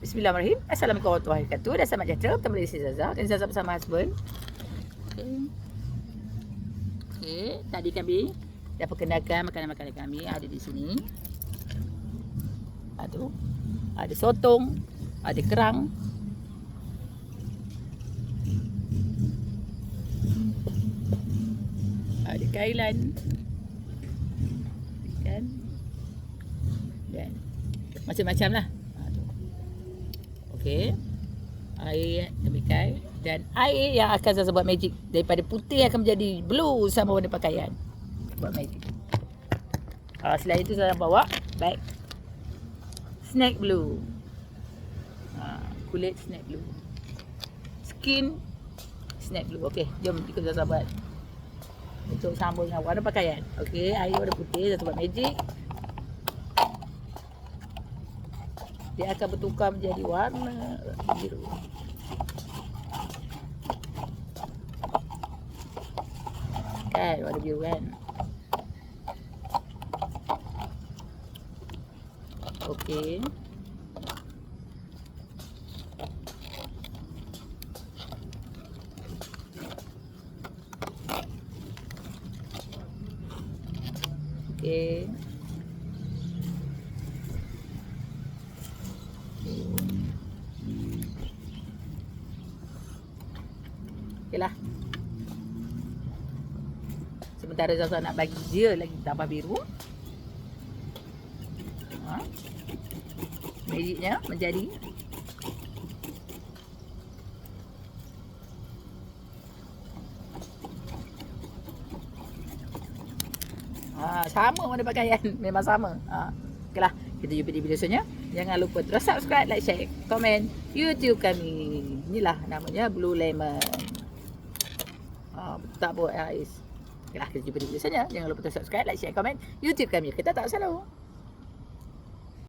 Bismillahirrahmanirrahim. Assalamualaikum warahmatullahi wabarakatuh. Dan selamat sejahtera bertemu dengan saya Zaza. Dan Zaza bersama husband. Okey, tadi kami dah perkenalkan makanan-makanan kami ada di sini. Ada sotong, ada kerang, ada kailan, ikan, dan macam-macam lah. Okey, air demikian, dan air yang akan Zaza buat magic daripada putih akan menjadi blue sama warna pakaian. Buat magic. Selain itu saya bawa bag snack blue. Kulit snack blue, skin snack blue. Okey, jom ikut Zaza buat untuk sambung dengan warna pakaian. Okey, air warna putih Zaza buat magic. Dia akan bertukar menjadi warna biru. Kan, warna biru kan. Okey. Okey. Okeylah. Sementara Zaza nak bagi dia lagi tambah biru. Magicnya menjadi sama warna pakaian. Memang sama. Okeylah, kita jumpa di video selanjutnya. Jangan lupa terus subscribe, like, share, komen YouTube kami. Inilah namanya Blue Lemon. Tak buat ais. Okeylah, kita jumpa di video selanjutnya. Jangan lupa terus subscribe, like, share, komen YouTube kami. Kita tak selalu.